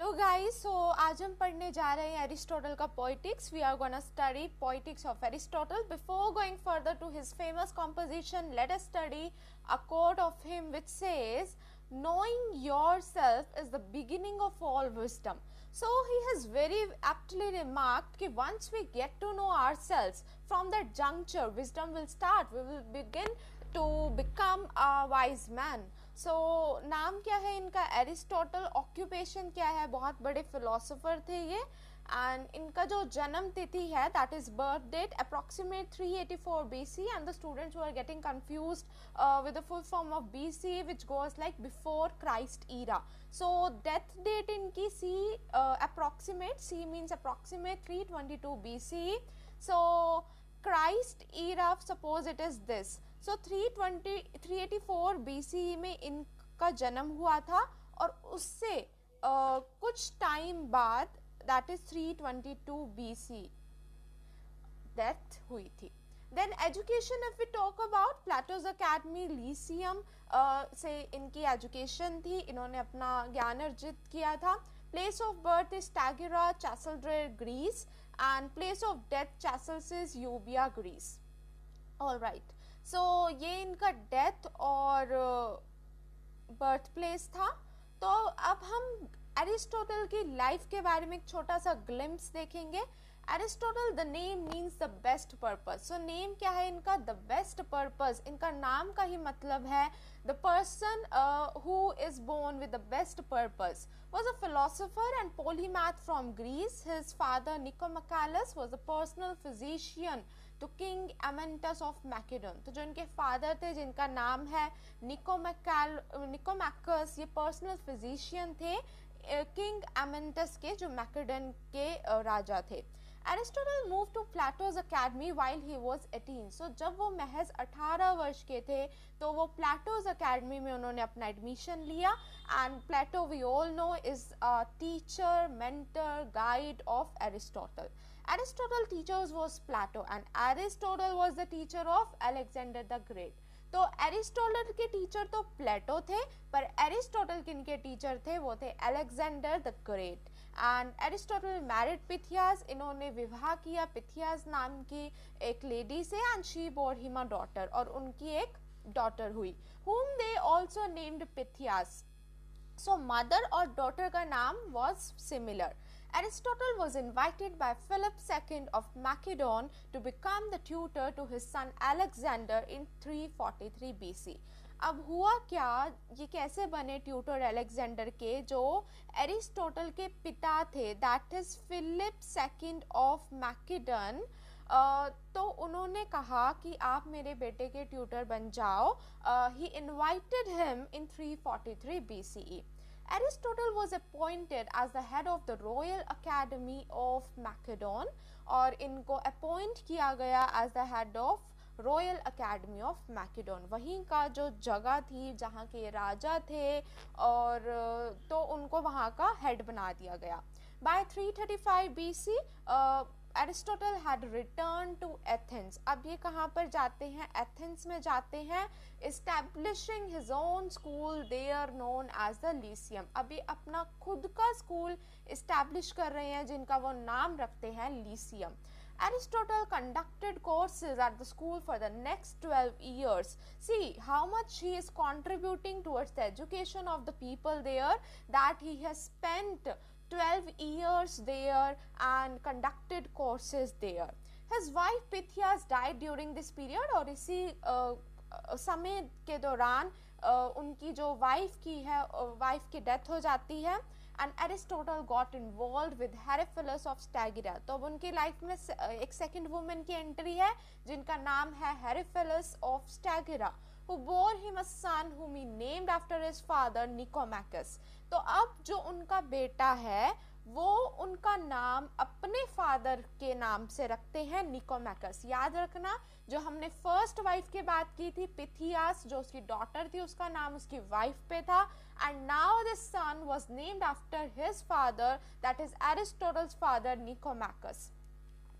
Hello guys, सो आज हम पढ़ने जा रहे हैं एरिस्टोटल का Poetics. We are gonna study Poetics of Aristotle. Before going further to his famous composition, let us study a quote of him which says, knowing yourself is the beginning of all wisdom. So he has very aptly remarked that once we get to know ourselves, from that juncture wisdom will start. We will begin to become a wise man. सो नाम क्या है इनका? Aristotle. Occupation क्या है? बहुत बड़े philosopher थे ये. एंड इनका जो जन्म तिथि है that is birth date approximate 384 BC. And the students who are getting confused with the full form of BC which goes like before Christ era. So death date इनकी C approximate. C means approximate 322 BC. So Christ era, suppose it is this. So 384 BC में इनका जन्म हुआ था और उससे कुछ time बाद दैट इज 322 BC डेथ हुई थी. Then education, if we talk about Plato's academy Lyceum से इनकी एजुकेशन थी. इन्होंने अपना ज्ञान अर्जित किया था. Place of birth is Stagira, Chalcidice, Greece. And place of death Chalcis, Euboea, Greece. All right. So ये इनका डेथ और बर्थ प्लेस था. तो अब हम एरिस्टोटल की लाइफ के बारे में एक छोटा सा ग्लिम्स देखेंगे. Aristotle, the name means the best purpose. So name क्या है इनका? The best purpose. इनका नाम का ही मतलब है the person who is born with the best purpose. Was a philosopher and polymath from Greece. His father Nicomachus was a personal physician to King Amyntas of Macedon. तो जो इनके father थे जिनका नाम है निकोमैकस, ये पर्सनल फिजिशियन थे king Amyntas के, जो मैकेडन के राजा थे. Aristotle move to Plato's academy while he was 18. So जब वो महज 18 वर्ष के थे तो वो प्लेटोज अकेडमी में उन्होंने अपना एडमिशन लिया. And Plato we all know is a teacher, mentor, guide of Aristotle. Aristotle teachers was Plato and Aristotle was the teacher of Alexander the Great. तो एरिस्टोटल के टीचर तो प्लेटो थे, पर Aristotle किनके टीचर थे? वो थे Alexander the Great. And Aristotle married Pythias. इन्होंने विवाह किया पिथियास नाम की एक लेडी से. And she bore him a daughter, और उनकी एक डॉटर हुई, whom they also named Pythias. So mother और डॉटर का नाम was similar. Aristotle was invited by Philip II of Macedon to become the tutor to his son Alexander in 343 BC. अब हुआ क्या, ये कैसे बने ट्यूटर अलेक्जेंडर के, जो एरिस्टोटल के पिता थे, that is Philip II of Macedon. तो उन्होंने कहा कि आप मेरे बेटे के ट्यूटर बन जाओ. ही invited him in 343 BCE. Aristotle was appointed as the head of the Royal Academy of Macedon, और इनको अपॉइंट किया गया as the head of Royal Academy of Macedon. वहीं का जो जगह थी जहाँ के राजा थे, और तो उनको वहाँ का हेड बना दिया गया. By 335 BC, Aristotle had return to Athens. अब ये कहाँ पर जाते हैं? एथेंस में जाते हैं. Establishing his own school there known as the Lyceum. अभी अपना खुद का स्कूल इस्टेब्लिश कर रहे हैं जिनका वो नाम रखते हैं लीसियम. Aristotle conducted courses at the school for the next 12 years. See how much he is contributing towards the education of the people there, that he has spent 12 years there and conducted courses there. His wife Pythias died during this period, और इसी समय के दौरान उनकी जो wife की death हो जाती है. And Aristotle got involve with Herpyllis of Stagira. तो अब उनकी लाइफ में एक सेकंड वुमेन की एंट्री है जिनका नाम है हेरेफिलस of स्टैगिरा, who bore him a son whom he named after his father Nicomachus. तो अब जो उनका बेटा है वो उनका नाम अपने फादर के नाम से रखते हैं, निकोमैकस. याद रखना, जो हमने फर्स्ट वाइफ की बात की थी पिथियास, जो उसकी डॉटर थी, उसका नाम उसकी वाइफ पे था. And now this son was named after his father, that is Aristotle's father Nicomachus.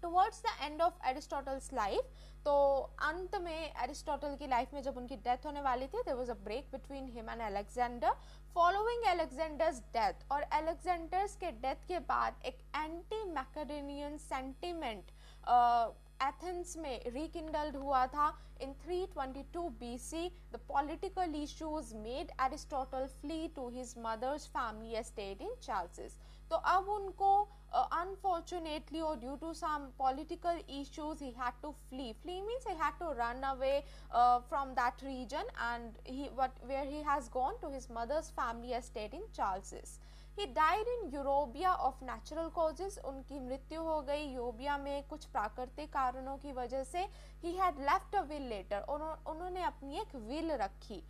Towards the end of Aristotle's life, तो अंत में एरिस्टोटल की लाइफ में जब उनकी डेथ होने वाली थी, there was a break between him and Alexander. Following Alexander's death, और अलेक्जेंडर्स के डेथ के बाद एक एंटी मैकेडोनियन सेंटिमेंट एथेंस में रिकिंडल्ड हुआ था। इन 322 BC the political issues made Aristotle flee to his mother's family estate in Chalcis। तो अब उनको unfortunately or due to some political issues he had to flee means he had to run away from that region, and where he has gone to his mother's family estate in Chalcis। He died in यूरोबिया of natural causes। उनकी मृत्यु हो गई यूरोबिया में कुछ प्राकृतिक कारणों की वजह से। He had left a will later, उन्होंने अपनी एक विल रखी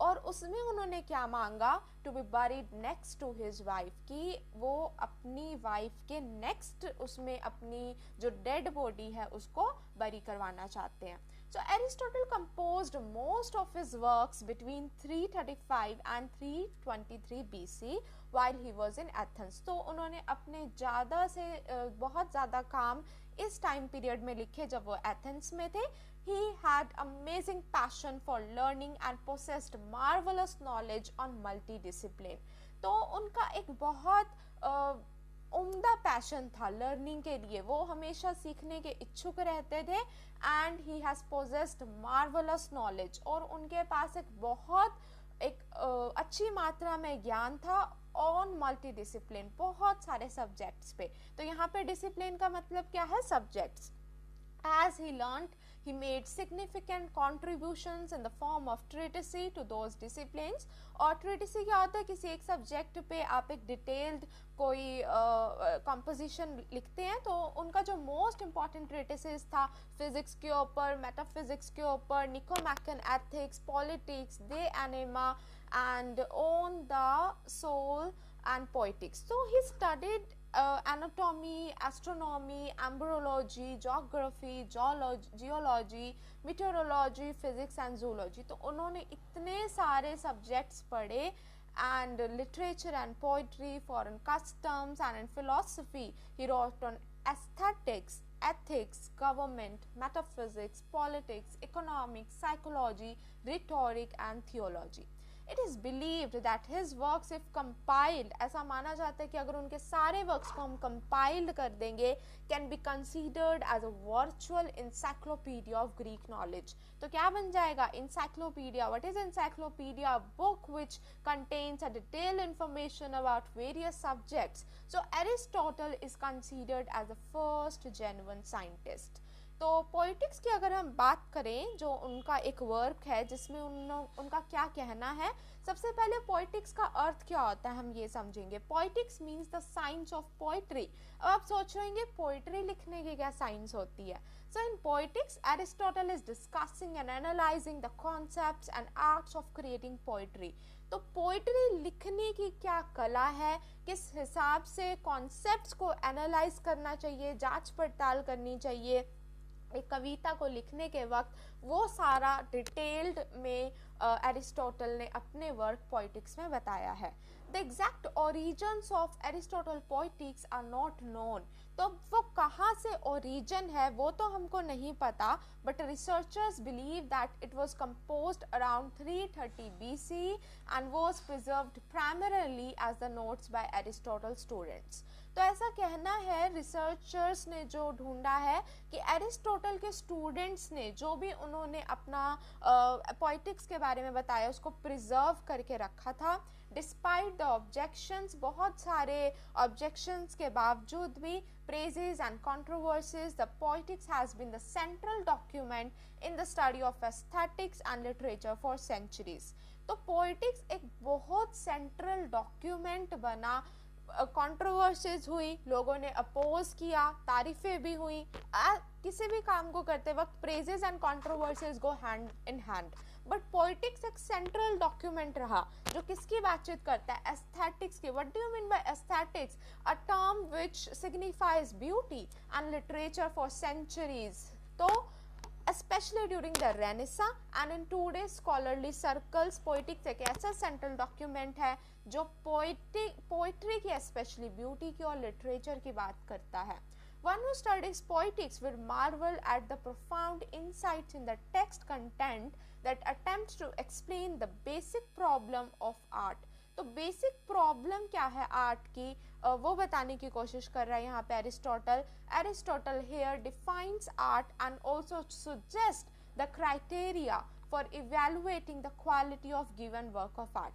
और उसमें उन्होंने क्या मांगा, to be buried next to his wife, कि वो अपनी वाइफ के नेक्स्ट उसमें अपनी जो डेड बॉडी है उसको बरी करवाना चाहते हैं। So Aristotle composed most of his works between 335 and 323 BC while he was in Athens। तो उन्होंने अपने ज़्यादा से बहुत ज़्यादा काम इस टाइम पीरियड में लिखे जब वो एथेंस में थे। He had amazing passion for learning and possessed marvelous knowledge on multidiscipline। तो उनका एक बहुत उम्दा पैशन था लर्निंग के लिए, वो हमेशा सीखने के इच्छुक रहते थे। And he has possessed marvellous knowledge, और उनके पास एक अच्छी मात्रा में ज्ञान था ऑन मल्टी डिसिप्लिन, बहुत सारे सब्जेक्ट्स पे। तो यहाँ पे डिसिप्लिन का मतलब क्या है, subjects. As he learned, he made significant contributions in the form of treatise to those disciplines। और treatise क्या होता है, किसी एक सब्जेक्ट पे आप एक डिटेल्ड कोई कंपोजिशन लिखते हैं। तो उनका जो मोस्ट इम्पॉर्टेंट ट्रीटिसेस था फिजिक्स के ऊपर, मेटाफिजिक्स के ऊपर, Nicomachean ethics, politics, De Anima and on the soul and poetics. तो he studied anatomy, astronomy, embryology, geography, geology, meteorology, physics and zoology। तो उन्होंने इतने सारे subjects पढ़े, and literature and poetry, foreign customs, and in philosophy he wrote on aesthetics, ethics, government, metaphysics, politics, economics, psychology, rhetoric and theology। It is believed that his works if compiled, ऐसा माना जाता है कि अगर उनके सारे works को हम compiled कर देंगे, can be considered as a virtual encyclopedia of Greek knowledge। तो क्या बन जाएगा, encyclopedia। What is encyclopedia? A book which contains a detailed information about various subjects। So Aristotle is considered as the first genuine scientist। तो poetics की अगर हम बात करें, जो उनका एक वर्क है जिसमें उनका क्या कहना है। सबसे पहले पोइटिक्स का अर्थ क्या होता है हम ये समझेंगे। Poetics means the science of poetry. अब आप सोच रहे होंगे पोइट्री लिखने की क्या साइंस होती है। So in poetics Aristotle is discussing and analysing the concepts and arts of creating poetry. तो पोइट्री लिखने की क्या कला है, किस हिसाब से कॉन्सेप्ट्स को एनालाइज करना चाहिए, जांच पड़ताल करनी चाहिए एक कविता को लिखने के वक्त, वो सारा डिटेल्ड में एरिस्टोटल ने अपने वर्क पोइटिक्स में बताया है। The exact origins of Aristotle poetics are not known. तो वो कहाँ से ओरिजिन है वो तो हमको नहीं पता, but researchers believe that it was composed around 330 BC and was preserved primarily as the notes by Aristotle students. तो ऐसा कहना है रिसर्चर्स ने जो ढूंढा है कि एरिस्टोटल के स्टूडेंट्स ने जो भी उन्होंने अपना पोइटिक्स के बारे में बताया उसको प्रिजर्व करके रखा था। डिस्पाइट द ऑब्जेक्शंस, बहुत सारे ऑब्जेक्शंस के बावजूद भी, praises and controversies, the poetics has been the central document in the study of aesthetics and literature for centuries. तो पोइटिक्स एक बहुत सेंट्रल डॉक्यूमेंट बना, कंट्रोवर्सीज हुई, लोगों ने अपोज किया, तारीफें भी हुई। किसी भी काम को करते वक्त praises and controversies go hand in hand, but poetics एक सेंट्रल डॉक्यूमेंट रहा जो किसकी बातचीत करता है, एस्थेटिक्स की। What do you mean by aesthetics? A term which signifies beauty and literature for centuries. तो especially during the Renaissance and in today's scholarly circles, poetics एक ऐसा सेंट्रल डॉक्यूमेंट है जो पोइट्री की स्पेशली ब्यूटी की और literature की बात करता है। One who studies poetics will marvel at the profound insights in the text content that attempts to explain the basic problem of art. तो बेसिक प्रॉब्लम क्या है आर्ट की, वो बताने की कोशिश कर रहा है यहाँ पे Aristotle. Aristotle here defines art and also suggest the criteria for evaluating the quality of given work of art.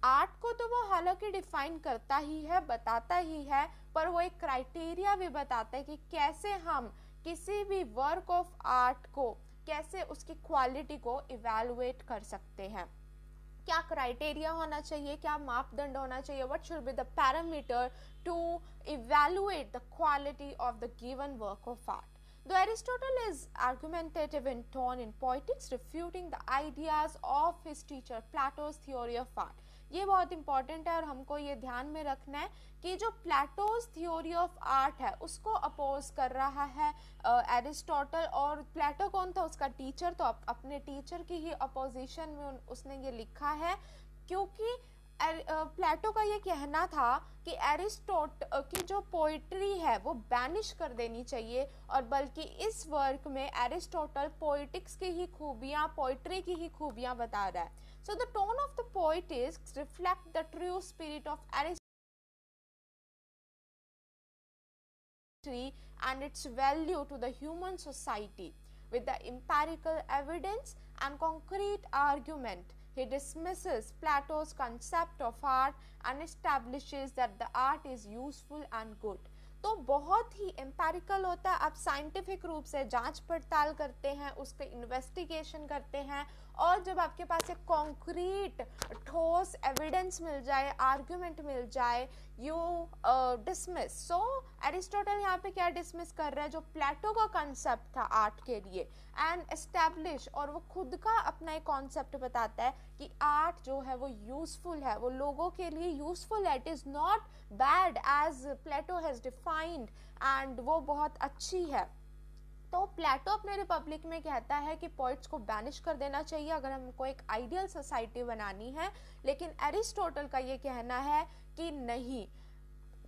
Art को तो वो हालांकि डिफाइन करता ही है, बताता ही है, पर वो एक क्राइटेरिया भी बताता है कि कैसे हम किसी भी वर्क ऑफ आर्ट को, कैसे उसकी क्वालिटी को इवेलुएट कर सकते हैं. क्या क्राइटेरिया होना चाहिए, क्या मापदंड होना चाहिए, what should be the parameter to evaluate the quality of the given work of art. Though Aristotle is argumentative in tone in poetics, refuting the ideas of his teacher Plato's theory of art. ये बहुत important है और हमको ये ध्यान में रखना है कि जो प्लेटोस थ्योरी ऑफ आर्ट है उसको अपोज कर रहा है एरिस्टोटल. और प्लेटो कौन था, उसका टीचर. तो अपने टीचर की ही अपोजिशन में उसने ये लिखा है, क्योंकि प्लेटो का ये कहना था कि एरिस्टोटल की जो पोइट्री है वो बैनिश कर देनी चाहिए, और बल्कि इस वर्क में एरिस्टोटल पोइटिक्स की ही खूबियां, पोइट्री की ही खूबियां बता रहा है. So the tone of the poetics reflect the true spirit of Aristotle and its value to the human society. With the empirical evidence and concrete argument, he dismisses Plato's concept of art and establishes that the art is useful and good. तो बहुत ही empirical होता है, आप scientific रूप से जांच पड़ताल करते हैं, उसके इन्वेस्टिगेशन करते हैं, और जब आपके पास एक कॉन्क्रीट ठोस एविडेंस मिल जाए, आर्ग्यूमेंट मिल जाए, यू डिसमिस. सो एरिस्टोटल यहाँ पे क्या डिसमिस कर रहा है, जो प्लेटो का कंसेप्ट था आर्ट के लिए, एंड एस्टैब्लिश, और वो खुद का अपना एक कॉन्सेप्ट बताता है कि आर्ट जो है वो यूजफुल है, वो लोगों के लिए यूजफुल है. It is not bad as Plato has defined, and वो बहुत अच्छी है. तो प्लेटो अपने रिपब्लिक में कहता है कि पोइट्स को बैनिश कर देना चाहिए अगर हमको एक आइडियल सोसाइटी बनानी है, लेकिन एरिस्टोटल का ये कहना है कि नहीं,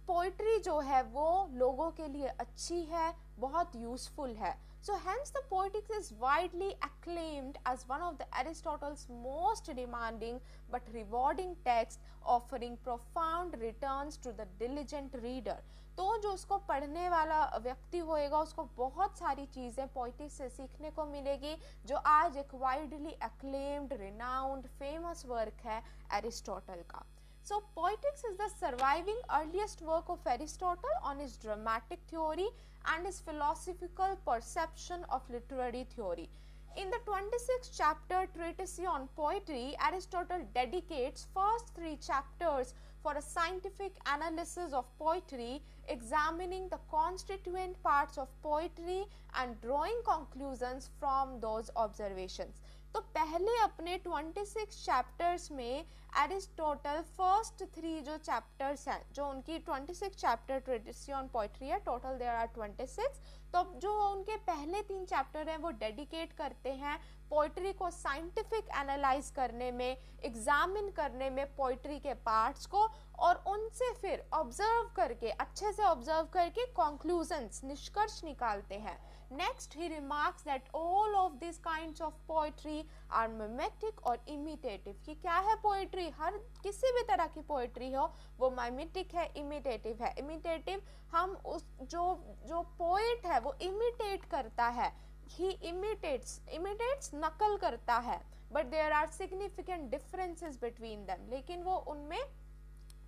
पोइट्री जो है वो लोगों के लिए अच्छी है, बहुत यूजफुल है. So hence the poetics is widely acclaimed as one of the Aristotle's most demanding but rewarding texts, offering profound returns to the diligent reader. तो जो उसको पढ़ने वाला व्यक्ति होएगा उसको बहुत सारी चीज़ें पोइटिक्स से सीखने को मिलेगी, जो आज एक widely acclaimed, renowned, famous work है एरिस्टोटल का. So poetics is the surviving earliest work of Aristotle on his dramatic theory and his philosophical perception of literary theory. In the 26th chapter treatise on poetry, Aristotle dedicates first 3 chapters for a scientific analysis of poetry, examining the constituent parts of poetry and drawing conclusions from those observations. तो पहले अपने 26 chapters में Aristotle first 3 जो chapters हैं, जो उनकी 26 chapter tradition on poetry है, total there are 26, तो जो उनके पहले 3 चैप्टर हैं वो डेडिकेट करते हैं पोइट्री को साइंटिफिक एनालाइज करने में, एग्जामिन करने में पोइट्री के पार्ट्स को, और उनसे फिर ऑब्जर्व करके, अच्छे से ऑब्जर्व करके कंक्लूजन्स, निष्कर्ष निकालते हैं. Next, he remarks that all of these kinds of poetry are mimetic or imitative. कि क्या है पोइट्री, हर किसी भी तरह की पोइट्री हो वो mimetic है, imitative है. imitative हम उस जो पोइट है वो imitate करता है, he imitates नकल करता है, but there are significant differences between them. लेकिन वो उनमें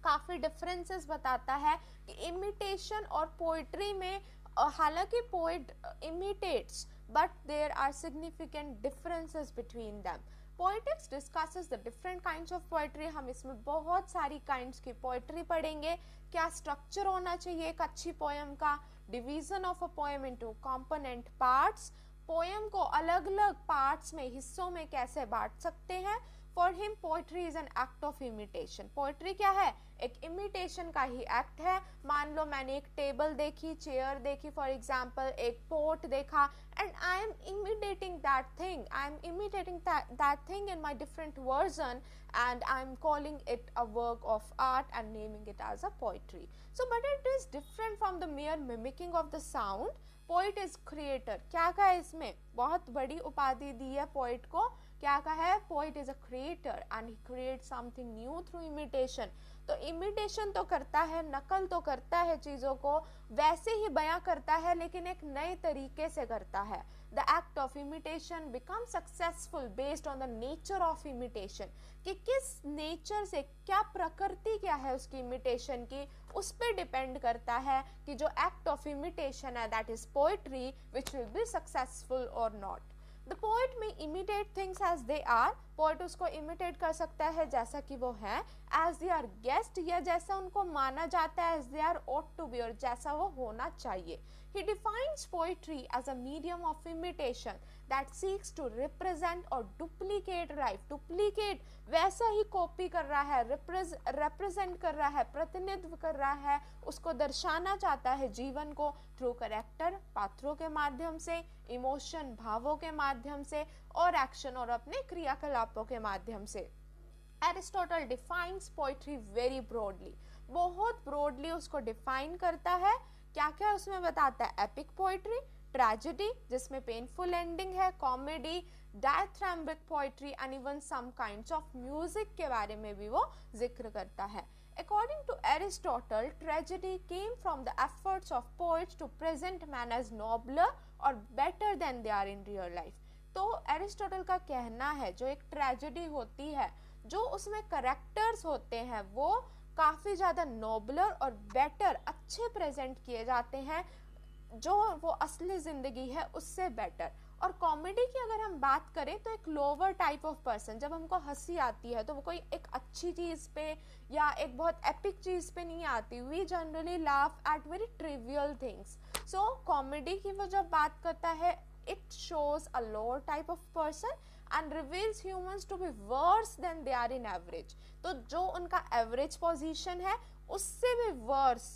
काफ़ी differences बताता है कि imitation और पोइट्री में हालांकि poet imitates, but there are significant differences between them. Poetics discusses the different kinds of poetry. हम इसमें बहुत सारी kinds की poetry पढ़ेंगे. क्या structure होना चाहिए एक अच्छी poem का, division of a poem into component parts, poem को अलग अलग parts में, हिस्सों में कैसे बांट सकते हैं. For him poetry is an act of imitation. Poetry क्या है? एक इमिटेशन का ही एक्ट है. मान लो मैंने एक टेबल देखी, चेयर देखी, फॉर एग्जाम्पल एक पोट देखा, and I am imitating that thing. I am imitating that thing in my different version, and I am calling it a work of art and naming it as a poetry. So but it is different from the mere mimicking of the sound. Poet is creator. क्या कहा है इसमें? बहुत बड़ी उपाधि दी है poet को. क्या कहा है? Poet is a creator and he create something new through imitation. तो इमिटेशन तो करता है, नकल तो करता है, चीज़ों को वैसे ही बयां करता है, लेकिन एक नए तरीके से करता है. The act of imitation become successful based on the nature of imitation. कि किस नेचर से, क्या प्रकृति क्या है उसकी इमिटेशन की, उस पर डिपेंड करता है कि जो एक्ट ऑफ इमिटेशन है, that is poetry, which will be successful और नॉट. द पोइट में imitate things as they are. Poet उसको इमिटेट कर सकता है जैसा कि वो है, एज दे आर गेस्ट, या जैसा उनको माना जाता है, as they are ought to be, और जैसा वो होना चाहिए. He defines poetry as a medium of imitation that seeks to represent or duplicate life. Duplicate वैसा ही कॉपी कर रहा है, represent कर रहा है, प्रतिनिधित्व कर रहा है, उसको दर्शाना चाहता है जीवन को थ्रू कैरेक्टर, पात्रों के माध्यम से, इमोशन, भावों के माध्यम से, और एक्शन और अपने क्रियाकलापों के माध्यम से. Aristotle defines poetry very broadly. बहुत ब्रॉडली उसको डिफाइन करता है. क्या क्या उसमें बताता है? एपिक पोइट्री, ट्रेजेडी जिसमें पेनफुल एंडिंग है, comedy, dithyrambic poetry and even some kinds of music के बारे में भी वो जिक्र करता है. According to Aristotle, tragedy came from the efforts of poets to present man as nobler or better than they are in real life. तो Aristotle का कहना है जो एक ट्रेजेडी होती है, जो उसमें करेक्टर्स होते हैं, वो काफ़ी ज़्यादा नोबलर और बेटर, अच्छे प्रेजेंट किए जाते हैं, जो वो असली ज़िंदगी है उससे बेटर. और कॉमेडी की अगर हम बात करें तो एक लोअर टाइप ऑफ पर्सन, जब हमको हंसी आती है तो वो कोई एक अच्छी चीज़ पे या एक बहुत एपिक चीज़ पे नहीं आती. We generally laugh at very trivial things. So comedy की वो जब बात करता है, it shows a lower type of person and reveals humans to be worse than they are in average. तो जो उनका average position है उससे भी worse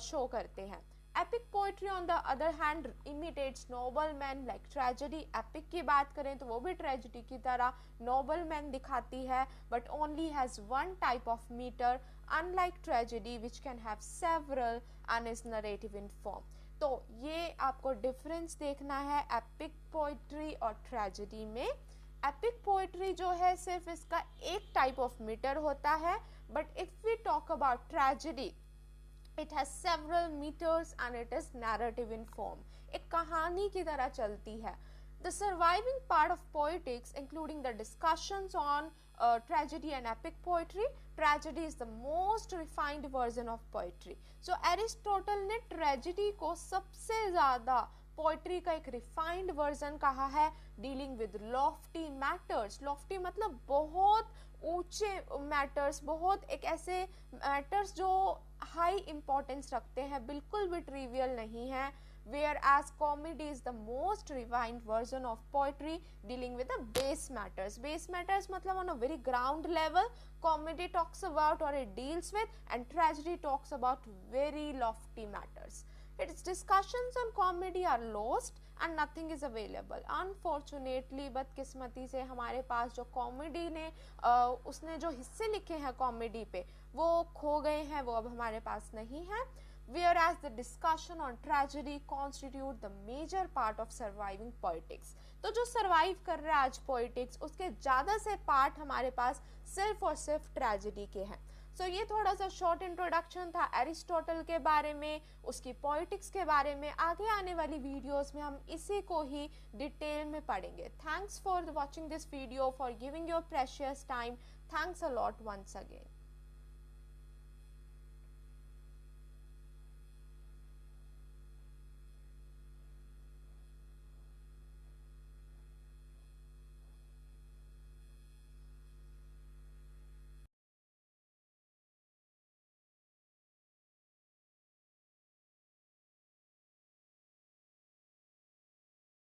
show करते हैं. Epic poetry on the other hand imitates noble men like tragedy. Epic की बात करें तो वो भी tragedy की तरह noble men दिखाती है, but only has one type of meter, unlike tragedy which can have several and is narrative in form. तो ये आपको डिफरेंस देखना है एपिक पोइट्री और ट्रेजेडी में. एपिक पोइट्री जो है सिर्फ इसका एक टाइप ऑफ मीटर होता है, but if we talk about tragedy, it has several meters and it is narrative in form. एक कहानी की तरह चलती है. The surviving part of poetics, including the discussions on tragedy and epic poetry, tragedy is the most refined version of poetry. So Aristotle ने tragedy को सबसे ज़्यादा पोइट्री का एक रिफाइंड वर्जन कहा है, dealing with Lofty matters. Lofty मतलब बहुत ऊंचे मैटर्स, बहुत एक ऐसे मैटर्स जो हाई इम्पोर्टेंस रखते हैं, बिल्कुल भी ट्रिवियल नहीं है. Whereas comedy is the most refined version of poetry dealing with the base matters. Base matters मतलब on a very ground level, comedy talks about or it deals with, and tragedy talks about very lofty matters. Its discussions on comedy are lost and nothing is available. Unfortunately, बदकिस्मती से हमारे पास जो comedy ने उसने जो हिस्से लिखे हैं कॉमेडी पे, वो खो गए हैं, वो अब हमारे पास नहीं है. Whereas the discussion on tragedy constitute the major part of surviving poetics. तो जो survive कर रहा है आज poetics, उसके ज़्यादा से पार्ट हमारे पास सिर्फ और सिर्फ ट्रेजेडी के हैं. सो ये थोड़ा सा शॉर्ट इंट्रोडक्शन था एरिस्टोटल के बारे में, उसकी पॉलिटिक्स के बारे में. आगे आने वाली वीडियोस में हम इसी को ही डिटेल में पढ़ेंगे. Thanks for watching this video, for giving your precious time. Thanks a lot once again.